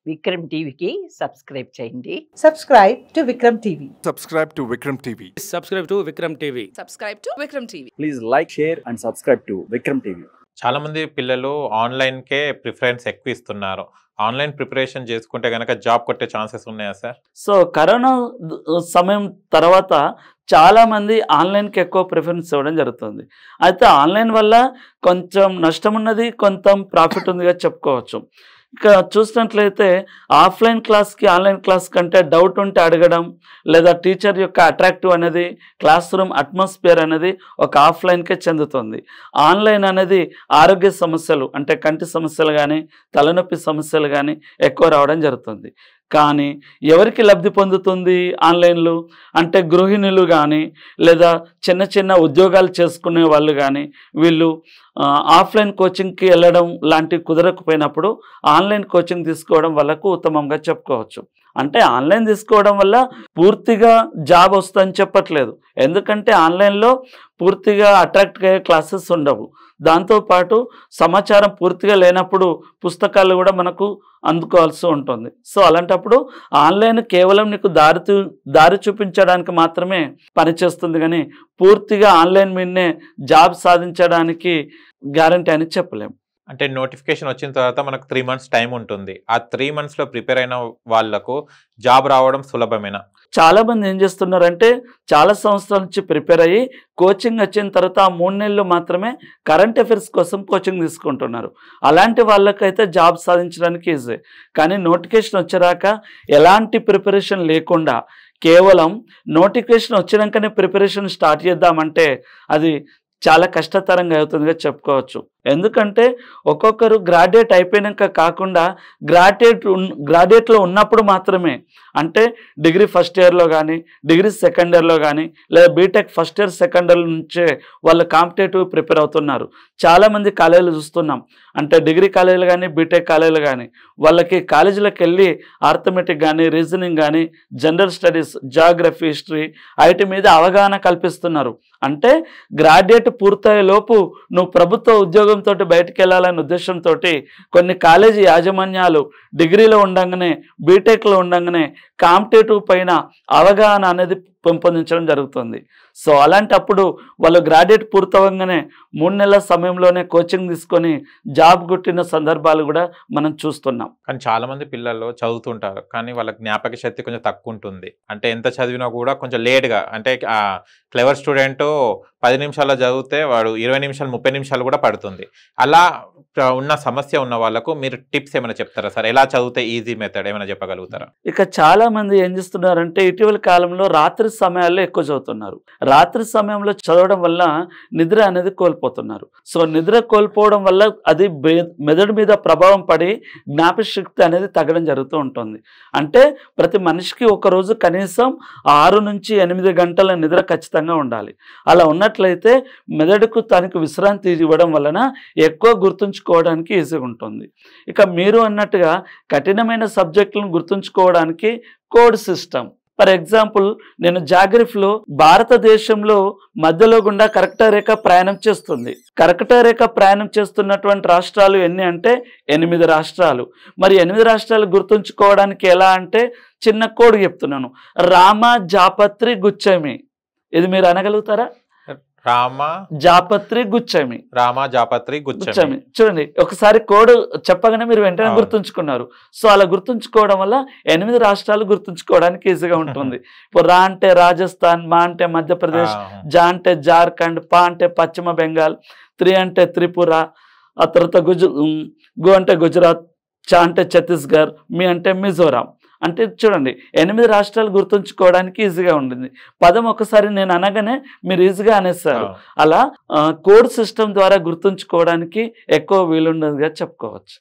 విక్రమ్ టీవీకి సబ్స్క్రైబ్ చేయండి. Subscribe to Vikram TV. Subscribe to Vikram TV. Subscribe to Vikram TV. Subscribe to Vikram TV. Please like, share and subscribe to Vikram TV. చాలా మంది పిల్లలు ఆన్లైన్కే preference ఎక్కువ ఇస్తున్నారు. Online preparation చేసుకుంటే కనుక job కొట్టే ఛాన్సెస్ ఉన్నాయా సార్? సో కరోనా సమయం తర్వాత చాలామంది ఆన్లైన్కి ఎక్కువ ప్రిఫరెన్స్ ఇవ్వడం జరుగుతుంది. అయితే ఆన్లైన్ వల్ల కొంచెం నష్టం ఉన్నది, కొంత ప్రాఫిట్ ఉందిగా చెప్పుకోవచ్చు. ఇక చూసినట్లయితే ఆఫ్లైన్ క్లాస్కి ఆన్లైన్ క్లాస్ కంటే డౌట్ ఉంటే అడగడం, లేదా టీచర్ యొక్క అట్రాక్టివ్ అనేది, క్లాస్ రూమ్ అట్మాస్ఫియర్ అనేది ఒక ఆఫ్లైన్కే చెందుతుంది. ఆన్లైన్ అనేది ఆరోగ్య సమస్యలు అంటే కంటి సమస్యలు కానీ తలనొప్పి సమస్యలు కానీ ఎక్కువ రావడం జరుగుతుంది. కానీ ఎవరికి లబ్ధి పొందుతుంది ఆన్లైన్లో అంటే గృహిణులు కానీ లేదా చిన్న చిన్న ఉద్యోగాలు చేసుకునే వాళ్ళు కానీ వీళ్ళు ఆఫ్లైన్ కోచింగ్కి వెళ్ళడం లాంటివి కుదరకపోయినప్పుడు ఆన్లైన్ కోచింగ్ తీసుకోవడం వాళ్ళకు ఉత్తమంగా చెప్పుకోవచ్చు. అంటే ఆన్లైన్ తీసుకోవడం వల్ల పూర్తిగా జాబ్ వస్తుందని చెప్పట్లేదు, ఎందుకంటే ఆన్లైన్లో పూర్తిగా అట్రాక్ట్ అయ్యే క్లాసెస్ ఉండవు. దాంతోపాటు సమాచారం పూర్తిగా లేనప్పుడు పుస్తకాలు కూడా మనకు అందుకోవాల్సి ఉంటుంది. సో అలాంటప్పుడు ఆన్లైన్ కేవలం నీకు దారి చూపించడానికి మాత్రమే పనిచేస్తుంది, కానీ పూర్తిగా ఆన్లైన్ మీదనే జాబ్ సాధించడానికి గ్యారంటీ అని చెప్పలేము. అంటే నోటిఫికేషన్ వచ్చిన తర్వాత మనకు 3 months టైం ఉంటుంది. ఆ 3 monthsలో ప్రిపేర్ అయిన వాళ్లకు జాబ్ రావడం సులభమేనా? చాలామంది ఏం చేస్తున్నారంటే చాలా సంవత్సరాల నుంచి ప్రిపేర్ అయ్యి కోచింగ్ వచ్చిన తర్వాత ఆ 3 నెలలు మాత్రమే కరెంట్ అఫైర్స్ కోసం కోచింగ్ తీసుకుంటున్నారు. అలాంటి వాళ్ళకైతే జాబ్ సాధించడానికి ఈజీ. కానీ నోటిఫికేషన్ వచ్చాక ఎలాంటి ప్రిపరేషన్ లేకుండా కేవలం నోటిఫికేషన్ వచ్చినాకనే ప్రిపరేషన్ స్టార్ట్ చేద్దామంటే అది చాలా కష్టతరంగా అవుతుందిగా చెప్పుకోవచ్చు. ఎందుకంటే ఒక్కొక్కరు గ్రాడ్యుయేట్ అయిపోయాక కాకుండా గ్రాడ్యుయేట్లో ఉన్నప్పుడు మాత్రమే, అంటే డిగ్రీ ఫస్ట్ ఇయర్లో కానీ డిగ్రీ సెకండ్ ఇయర్లో కానీ లేదా B Tech first year second year నుంచే వాళ్ళు కాంపిటేటివ్ ప్రిపేర్ అవుతున్నారు. చాలామంది కాలేజీలు చూస్తున్నాం, అంటే డిగ్రీ కాలేజీలు కానీ బీటెక్ కాలేజీలు కానీ వాళ్ళకి కాలేజీలకు వెళ్ళి ఆర్థమెటిక్ కానీ రీజనింగ్ కానీ general studies geography history IT మీద అవగాహన కల్పిస్తున్నారు. అంటే గ్రాడ్యుయేట్ పూర్తయ్యే లోపు నువ్వు ప్రభుత్వ ఉద్యోగంతో బయటకు వెళ్ళాలనే ఉద్దేశంతో కొన్ని కాలేజీ యాజమాన్యాలు డిగ్రీలో ఉండగానే బీటెక్లో ఉండగానే కాంపిటేటివ్ పైన అవగాహన అనేది పెంపొందించడం జరుగుతుంది. సో అలాంటప్పుడు వాళ్ళు గ్రాడ్యుయేట్ పూర్తవగానే 3 నెలల సమయంలోనే కోచింగ్ తీసుకొని జాబ్ కొట్టిన సందర్భాలు కూడా మనం చూస్తున్నాం. కానీ చాలా మంది పిల్లలు చదువుతుంటారు, కానీ వాళ్ళ జ్ఞాపక శక్తి కొంచెం తక్కువ ఉంటుంది. అంటే ఎంత చదివినా కూడా కొంచెం లేట్గా, అంటే క్లెవర్ స్టూడెంట్ 10 నిమిషాల్లో చదివితే వాడు 20 నిమిషాలు 30 నిమిషాలు కూడా పడుతుంది. అలా ఉన్న సమస్య ఉన్న వాళ్ళకు మీరు టిప్స్ ఏమైనా చెప్తారా సార్? ఎలా చదివితే ఈజీ మెథడ్ ఏమైనా చెప్పగలుగుతారా? ఇక చాలా మంది ఏం చేస్తున్నారంటే ఇటీవల కాలంలో రాత్రి సమయాల్లో ఎక్కువ చదువుతున్నారు. రాత్రి సమయంలో చదవడం వల్ల నిద్ర అనేది కోల్పోతున్నారు. సో నిద్ర కోల్పోవడం వల్ల అది మెదడు మీద ప్రభావం పడి జ్ఞాపకశక్తి అనేది తగ్గడం జరుగుతూ ఉంటుంది. అంటే ప్రతి మనిషికి ఒక రోజు కనీసం 6 నుంచి 8 గంటల నిద్ర ఖచ్చితంగా ఉండాలి. అలా ఉన్నట్లయితే మెదడుకు తనకు విశ్రాంతి ఇవ్వడం వలన ఎక్కువ గుర్తుంచుకోవడానికి ఈజీగా ఉంటుంది. ఇక మీరు అన్నట్టుగా కఠినమైన సబ్జెక్టులను గుర్తుంచుకోవడానికి కోడ్ సిస్టమ్. ఫర్ ఎగ్జాంపుల్ నేను జాగ్రఫీలో భారతదేశంలో మధ్యలో గుండా కర్కట రేఖ ప్రయాణం చేస్తుంది. కర్కట రేఖ ప్రయాణం చేస్తున్నటువంటి రాష్ట్రాలు ఎన్ని అంటే 8 రాష్ట్రాలు. మరి 8 రాష్ట్రాలు గుర్తుంచుకోవడానికి ఎలా అంటే చిన్న కోడ్ చెప్తున్నాను, రామ జాపత్రి గుచ్చమి. ఇది మీరు అనగలుగుతారా? రామ జాపత్రి గుచ్చమి. రామ జాపత్రి గుచ్చమి. చూడండి, ఒకసారి కోడ్ చెప్పగానే మీరు వెంటనే గుర్తుంచుకున్నారు. సో అలా గుర్తుంచుకోవడం వల్ల 8 రాష్ట్రాలు గుర్తుంచుకోవడానికి ఈజీగా ఉంటుంది. ఇప్పుడు రా అంటే రాజస్థాన్, మా అంటే మధ్యప్రదేశ్, జా అంటే జార్ఖండ్, పా అంటే పశ్చిమ బెంగాల్, త్రి అంటే త్రిపుర, ఆ తర్వాత గు అంటే గుజరాత్, చా అంటే ఛత్తీస్గఢ్, మీ అంటే మిజోరాం. అంటే చూడండి 8 రాష్ట్రాలు గుర్తుంచుకోవడానికి ఈజీగా ఉంటుంది. పదం ఒకసారి నేను అనగానే మీరు ఈజీగా అనేస్తారు. అలా కోడ్ సిస్టమ్ ద్వారా గుర్తుంచుకోవడానికి ఎక్కువ వీలుండదుగా చెప్పుకోవచ్చు.